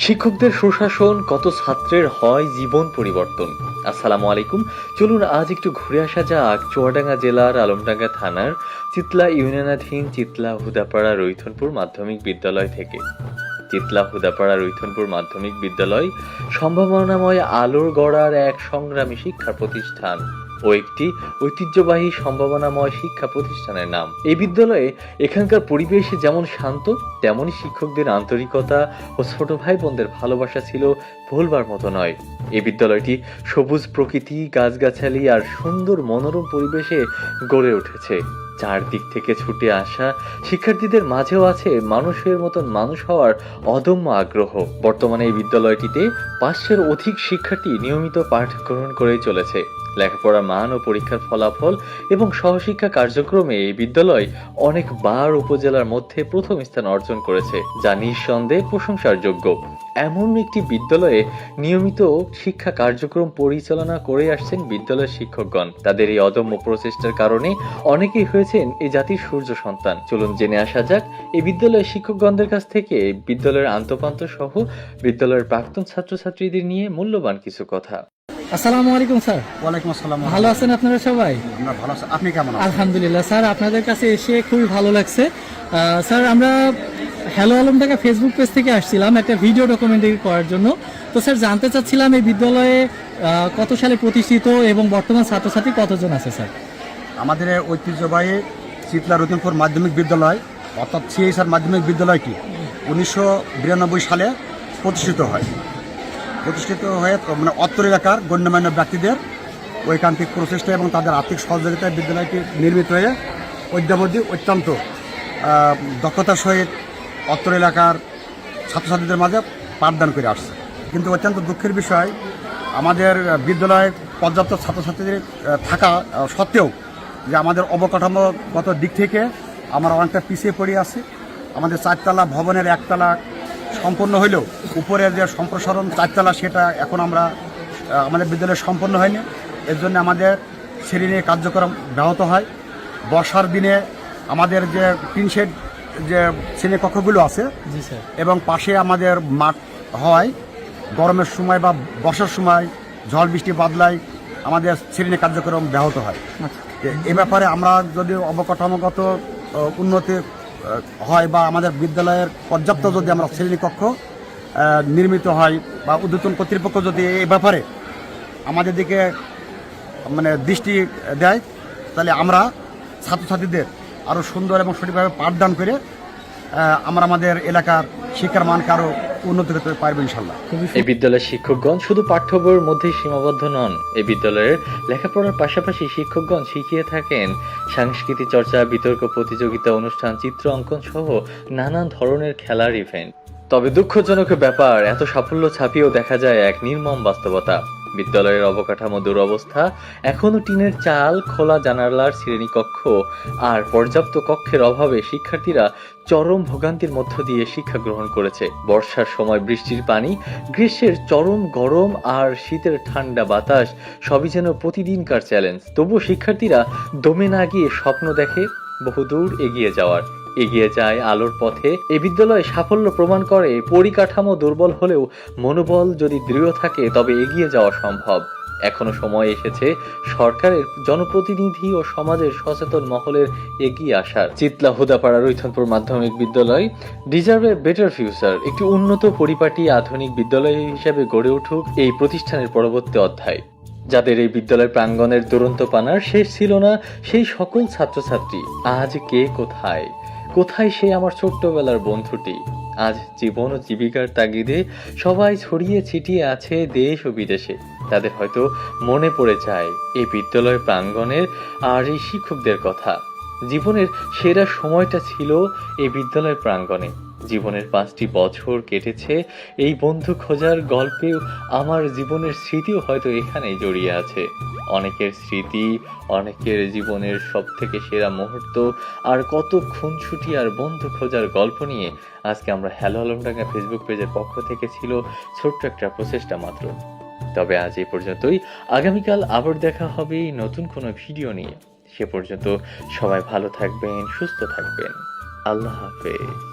শিক্ষকদের সুশাসন কত ছাত্রের হয় জীবন পরিবর্তন। আসসালামু আলাইকুম। চলুন আজ একটু ঘুরে আসা যাক চুয়াডাঙ্গা জেলার আলমডাঙ্গা থানার চিতলা ইউনিয়নাধীন চিতলা হুদাপাড়া রৈথনপুর মাধ্যমিক বিদ্যালয় থেকে। চিতলা হুদাপাড়া রৈথনপুর মাধ্যমিক বিদ্যালয় সম্ভাবনাময় আলোর গড়ার এক সংগ্রামী শিক্ষা প্রতিষ্ঠান ও একটি ঐতিহ্যবাহী সম্ভাবনাময় শিক্ষা প্রতিষ্ঠানের নাম। এই বিদ্যালয়ে এখানকার পরিবেশ যেমন শান্ত, তেমনই শিক্ষকদের আন্তরিকতা ও ছোট ভাই বোনদের ভালোবাসা ছিল ভুলবার মতো নয়। এই বিদ্যালয়টি সবুজ প্রকৃতি, গাছগাছালি আর সুন্দর মনোরম পরিবেশে গড়ে উঠেছে। চারদিক থেকে ছুটে আসা শিক্ষার্থীদের মাঝেও আছে মানুষের মতন মানুষ হওয়ার অদম্য আগ্রহ। বর্তমানে এই বিদ্যালয়টিতে 500-এর অধিক শিক্ষার্থী নিয়মিত পাঠ গ্রহণ করেই চলেছে। লেখাপড়ার মান ও পরীক্ষার ফলাফল এবং সহশিক্ষা কার্যক্রমে এই বিদ্যালয় অনেকবার উপজেলার মধ্যে প্রথম স্থান অর্জন করেছে, যা নিঃসন্দেহে প্রশংসার যোগ্য। এমন একটি বিদ্যালয়ে নিয়মিত শিক্ষা কার্যক্রম পরিচালনা করে আসছেন বিদ্যালয়ের শিক্ষকগণ। তাদের এই অদম্য প্রচেষ্টার কারণে অনেকেই হয়েছেন এই জাতির সূর্য সন্তান। চলুন জেনে আসা যাক এই বিদ্যালয়ের শিক্ষকগণদের কাছ থেকে বিদ্যালয়ের আন্তঃপান্ত সহ বিদ্যালয়ের প্রাক্তন ছাত্রছাত্রীদের নিয়ে মূল্যবান কিছু কথা। আসসালামু আলাইকুম স্যার। ওয়ালাইকুম আসসালাম। ভালো আছেন আপনারা সবাই? আমরা ভালো আছি, আপনি কেমন আছেন? আলহামদুলিল্লাহ স্যার, আপনাদের কাছে এসে খুবই ভালো লাগছে। স্যার, আমরা হ্যালো আলমডাঙ্গা ফেসবুক পেজ থেকে আসছিলাম একটা ভিডিও ডকুমেন্টারি করার জন্য। তো স্যার, জানতে চাচ্ছিলাম এই বিদ্যালয়ে কত সালে প্রতিষ্ঠিত এবং বর্তমান ছাত্রছাত্রী কতজন আছে স্যার? আমাদের ঐতিহ্যবাহী চিতলা রতনপুর মাধ্যমিক বিদ্যালয় অর্থাৎ সিএসআর মাধ্যমিক বিদ্যালয়টি 1992 সালে প্রতিষ্ঠিত হয়ে মানে অত্তর এলাকার গণ্যমান্য ব্যক্তিদের ঐকান্তিক প্রচেষ্টা এবং তাদের আর্থিক সহযোগিতায় বিদ্যালয়টি নির্মিত হয়ে অদ্যাবধি অত্যন্ত দক্ষতার সহিত অত্তর এলাকার ছাত্রছাত্রীদের মাঝে পাঠদান করে আসছে। কিন্তু অত্যন্ত দুঃখের বিষয়, আমাদের বিদ্যালয়ে পর্যাপ্ত ছাত্রছাত্রীদের থাকা সত্ত্বেও যে আমাদের অবকাঠামোগত দিক থেকে আমরা অনেকটা পিছিয়ে পড়ে আছি। আমাদের 4তলা ভবনের 1তলা সম্পন্ন হইলেও উপরের যে সম্প্রসারণ 4তলা সেটা এখন আমাদের বিদ্যালয়ে সম্পন্ন হয়নি। এর জন্য আমাদের শ্রেণী কার্যক্রম ব্যাহত হয়। বর্ষার দিনে আমাদের যে টিন শেড যে শ্রেণী কক্ষগুলো আছে এবং পাশে আমাদের মাঠ হয়, গরমের সময় বা বর্ষার সময় ঝড় বৃষ্টি বাদলায় আমাদের শ্রেণী কার্যক্রম ব্যাহত হয়। এ ব্যাপারে আমরা যদি অবকাঠামোগত উন্নতি হয় বা আমাদের বিদ্যালয়ের পর্যাপ্ত যদি আমরা শ্রেণীকক্ষ নির্মিত হয় বা ঊর্ধ্বতন কর্তৃপক্ষ যদি এই ব্যাপারে আমাদের দিকে মানে দৃষ্টি দেয়, তাহলে আমরা ছাত্রছাত্রীদের আরও সুন্দর এবং সঠিকভাবে পাঠদান করে আমরা আমাদের এলাকার শিক্ষার মানকে আরও উন্নতি করতে পারবো ইনশাল্লাহ। এই বিদ্যালয়ের শিক্ষকগণ শুধু পাঠ্য বইয়ের মধ্যেই সীমাবদ্ধ নন। এই বিদ্যালয়ের লেখাপড়ার পাশাপাশি শিক্ষকগণ শিখিয়ে থাকেন সাংস্কৃতিক চর্চা, বিতর্ক প্রতিযোগিতা, অনুষ্ঠান, চিত্র অঙ্কন সহ নানান ধরনের খেলার ইভেন্ট। তবে দুঃখজনক ব্যাপার, এত সাফল্য ছাপিয়েও দেখা যায় এক নির্মম বাস্তবতা। বিদ্যালয়ের অবকাঠামো দুরবস্থা, এখনো টিনের চাল, খোলা জানালার শ্রেণীকক্ষ আর পর্যাপ্ত কক্ষের অভাবে শিক্ষার্থীরা চরম ভোগান্তির মধ্য দিয়ে শিক্ষা গ্রহণ করেছে। বর্ষার সময় বৃষ্টির পানি, গ্রীষ্মের চরম গরম আর শীতের ঠান্ডা বাতাস সবই যেন প্রতিদিনকার চ্যালেঞ্জ। তবুও শিক্ষার্থীরা দমে না গিয়ে স্বপ্ন দেখে বহুদূর এগিয়ে যাওয়ার, এগিয়ে যায় আলোর পথে। এই বিদ্যালয়ে সাফল্য প্রমাণ করে পরিকাঠামো দুর্বল হলেও মনোবল যদি দৃঢ় থাকে তবে এগিয়ে যাওয়া সম্ভব। এখনো সময় এসেছে সরকারের, জনপ্রতিনিধি ও সমাজের সচেতন মহলের এগিয়ে আসার। চিতলা হুদাপাড়া রৈথনপুর মাধ্যমিক বিদ্যালয় ডিজার্ভ এ বেটার ফিউচার। একটি উন্নত পরিপাটি আধুনিক বিদ্যালয় হিসেবে গড়ে উঠুক এই প্রতিষ্ঠানের পরবর্তী অধ্যায়। যাদের এই বিদ্যালয় প্রাঙ্গণের দুরন্ত পানার শেষ ছিল না, সেই সকল ছাত্রছাত্রী আজ কে কোথায় সেই আমার ছোট্টবেলার বন্ধুটি। আজ জীবন ও জীবিকার তাগিদে সবাই ছড়িয়ে ছিটিয়ে আছে দেশ ও বিদেশে। তাদের হয়তো মনে পড়ে যায় এই বিদ্যালয় প্রাঙ্গণের আর এই শিক্ষকদের কথা। জীবনের সেরা সময়টা ছিল এই বিদ্যালয় প্রাঙ্গণে। জীবনের 5টি বছর কেটেছে এই বন্ধু খোঁজার গল্পেও। আমার জীবনের স্মৃতিও হয়তো এখানেই জড়িয়ে আছে। অনেকের স্মৃতি, অনেকের জীবনের সব থেকে সেরা মুহূর্ত আর কত খুনসুটি আর বন্ধু খোঁজার গল্প নিয়ে আজকে আমরা হ্যালো আলমডাঙ্গা ফেসবুক পেজের পক্ষ থেকে ছিল ছোট্ট একটা প্রচেষ্টা মাত্র। তবে আজ এই পর্যন্তই। আগামীকাল আবার দেখা হবে নতুন কোনো ভিডিও নিয়ে। সে পর্যন্ত সবাই ভালো থাকবেন, সুস্থ থাকবেন। আল্লাহ হাফেজ।